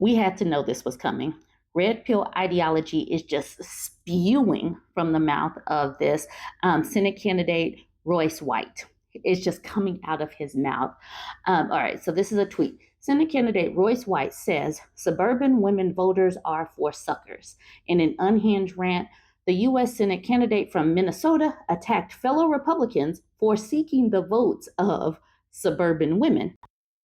We had to know this was coming. Red pill ideology is just spewing from the mouth of this Senate candidate, Royce White. It's just coming out of his mouth. All right, so this is a tweet. Senate candidate Royce White says suburban women voters are for suckers. In an unhinged rant, the U.S. Senate candidate from Minnesota attacked fellow Republicans for seeking the votes of suburban women.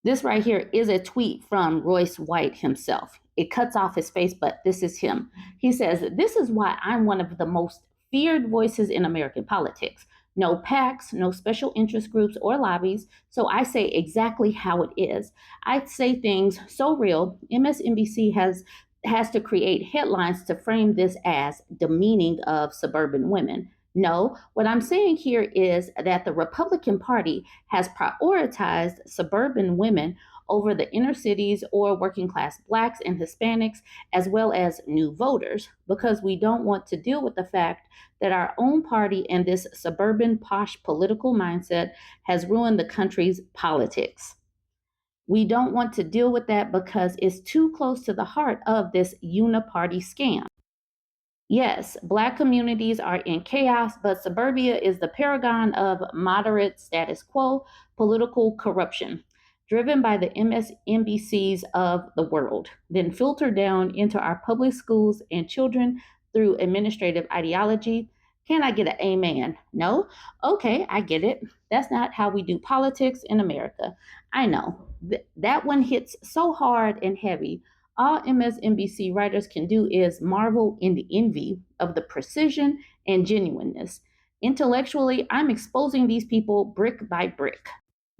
This right here is a tweet from Royce White himself. It cuts off his face, but this is him. He says, "This is why I'm one of the most feared voices in American politics. No PACs, no special interest groups or lobbies, so I say exactly how it is. I say things so real, MSNBC has to create headlines to frame this as demeaning of suburban women. No, what I'm saying here is that the Republican Party has prioritized suburban women over the inner cities or working class Blacks and Hispanics, as well as new voters, because we don't want to deal with the fact that our own party and this suburban posh political mindset has ruined the country's politics. We don't want to deal with that because it's too close to the heart of this uniparty scam. Yes, Black communities are in chaos, but suburbia is the paragon of moderate status quo political corruption, driven by the MSNBCs of the world, then filtered down into our public schools and children through administrative ideology. Can I get an amen? No? Okay, I get it. That's not how we do politics in America. I know. That one hits so hard and heavy. All MSNBC writers can do is marvel in the envy of the precision and genuineness. Intellectually, I'm exposing these people brick by brick.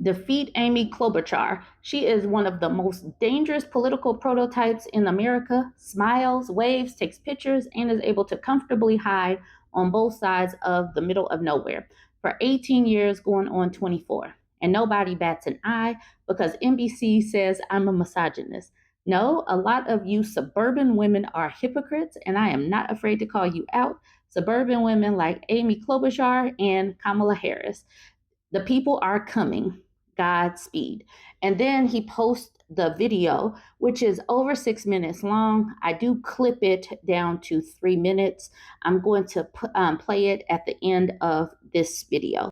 Defeat Amy Klobuchar. She is one of the most dangerous political prototypes in America. Smiles, waves, takes pictures, and is able to comfortably hide on both sides of the middle of nowhere for 18 years, going on 24. And nobody bats an eye because NBC says I'm a misogynist. No, a lot of you suburban women are hypocrites, and I am not afraid to call you out. Suburban women like Amy Klobuchar and Kamala Harris. The people are coming. Godspeed. And then he posts the video, which is over 6 minutes long. I do clip it down to 3 minutes. I'm going to play it at the end of this video.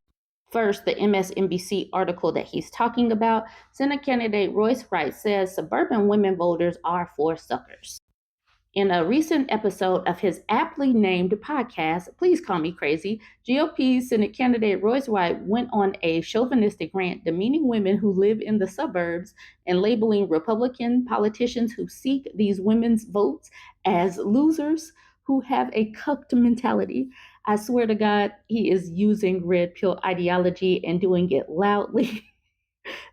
First, the MSNBC article that he's talking about. Senate candidate Royce White says suburban women voters are for suckers. In a recent episode of his aptly named podcast, Please Call Me Crazy, GOP Senate candidate Royce White went on a chauvinistic rant demeaning women who live in the suburbs and labeling Republican politicians who seek these women's votes as losers who have a cucked mentality. I swear to God, he is using red pill ideology and doing it loudly.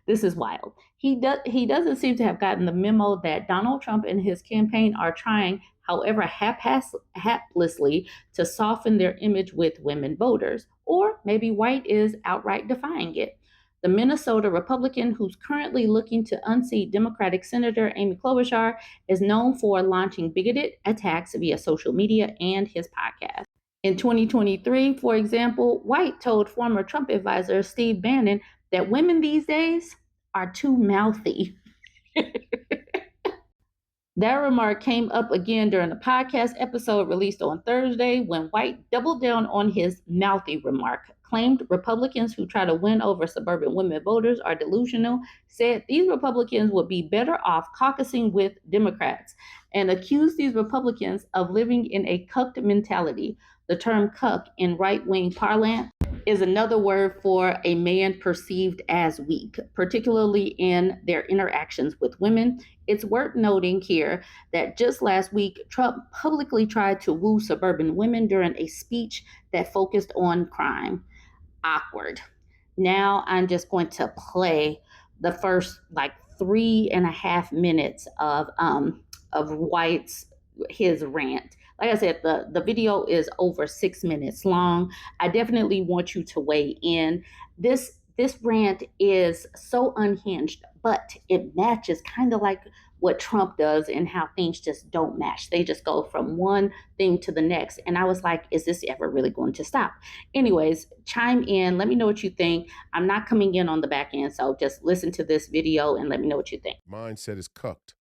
This is wild. He doesn't seem to have gotten the memo that Donald Trump and his campaign are trying, however haplessly, to soften their image with women voters. Or maybe White is outright defying it. The Minnesota Republican who's currently looking to unseat Democratic Senator Amy Klobuchar is known for launching bigoted attacks via social media and his podcast. In 2023, for example, White told former Trump advisor Steve Bannon that women these days are too mouthy. That remark came up again during a podcast episode released on Thursday when White doubled down on his mouthy remark, claimed Republicans who try to win over suburban women voters are delusional, said these Republicans would be better off caucusing with Democrats, and accused these Republicans of living in a cucked mentality. The term cuck in right-wing parlance is another word for a man perceived as weak, particularly in their interactions with women. It's worth noting here that just last week, Trump publicly tried to woo suburban women during a speech that focused on crime. Awkward. Now I'm just going to play the first 3.5 minutes of White's his rant. Like I said, the video is over 6 minutes long. I definitely want you to weigh in. This rant is so unhinged, but it matches kind of like what Trump does and how things just don't match. They just go from one thing to the next. And I was like, is this ever really going to stop? Anyways, chime in. Let me know what you think. I'm not coming in on the back end, so just listen to this video and let me know what you think. Mindset is cucked.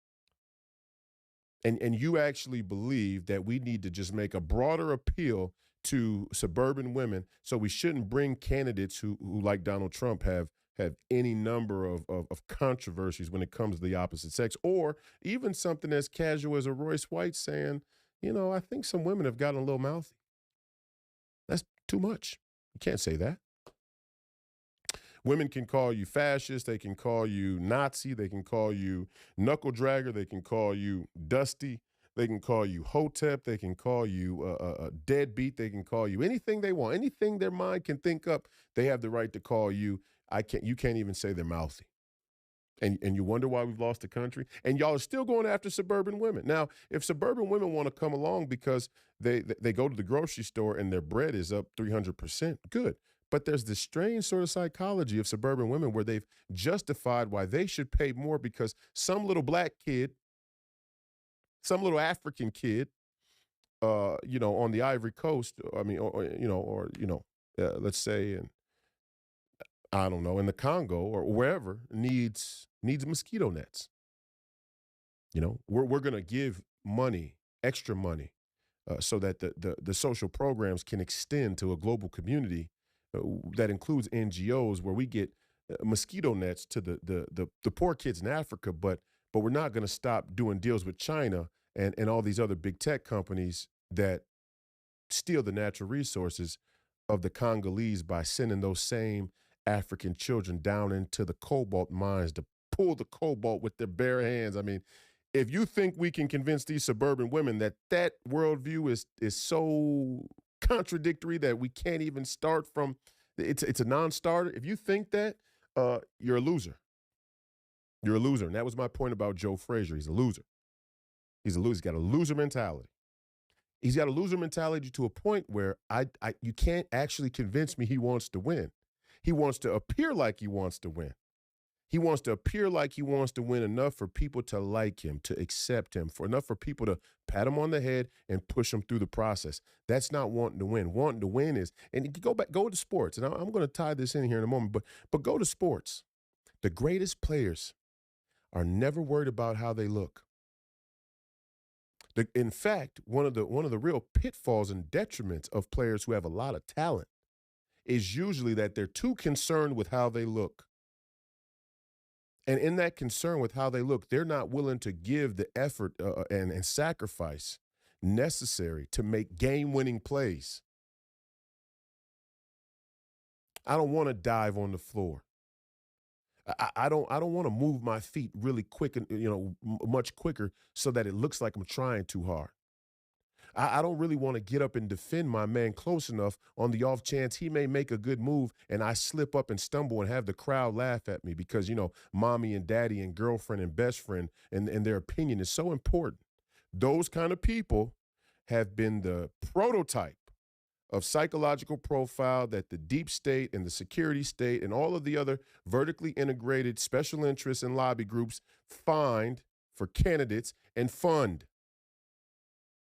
And you actually believe that we need to just make a broader appeal to suburban women, so we shouldn't bring candidates who like Donald Trump, have any number of controversies when it comes to the opposite sex, or even something as casual as a Royce White saying, I think some women have gotten a little mouthy. That's too much. You can't say that. Women can call you fascist. They can call you Nazi. They can call you knuckle dragger. They can call you dusty. They can call you hotep. They can call you deadbeat. They can call you anything they want. Anything their mind can think up, they have the right to call you. You can't even say they're mouthy. And you wonder why we've lost the country. And y'all are still going after suburban women. Now, if suburban women want to come along because they go to the grocery store and their bread is up 300%, good. But there's this strange sort of psychology of suburban women where they've justified why they should pay more because some little black kid, some little African kid, on the Ivory Coast, I mean, let's say I don't know, in the Congo or wherever, needs mosquito nets. We're going to give money, extra money, so that the social programs can extend to a global community that includes NGOs, where we get mosquito nets to the poor kids in Africa. But we're not going to stop doing deals with China and all these other big tech companies that steal the natural resources of the Congolese by sending those same African children down into the cobalt mines to pull the cobalt with their bare hands. I mean, if you think we can convince these suburban women that worldview is so contradictory that we can't even start from, it's a non-starter. If you think that, you're a loser. You're a loser. And that was my point about Joe Frazier. He's a loser. He's a loser. He's got a loser mentality. He's got a loser mentality to a point where you can't actually convince me he wants to win. He wants to appear like he wants to win. He wants to appear like he wants to win enough for people to like him, to accept him, enough for people to pat him on the head and push him through the process. That's not wanting to win. Wanting to win is, and go to sports, and I'm going to tie this in here in a moment, but go to sports. The greatest players are never worried about how they look. In fact, one of the real pitfalls and detriments of players who have a lot of talent is usually that they're too concerned with how they look. And in that concern with how they look, they're not willing to give the effort and sacrifice necessary to make game-winning plays. I don't want to dive on the floor. I don't want to move my feet really quick and much quicker so that it looks like I'm trying too hard. I don't really want to get up and defend my man close enough on the off chance he may make a good move and I slip up and stumble and have the crowd laugh at me because, mommy and daddy and girlfriend and best friend and their opinion is so important. Those kind of people have been the prototype of psychological profile that the deep state and the security state and all of the other vertically integrated special interests and lobby groups find for candidates and fund.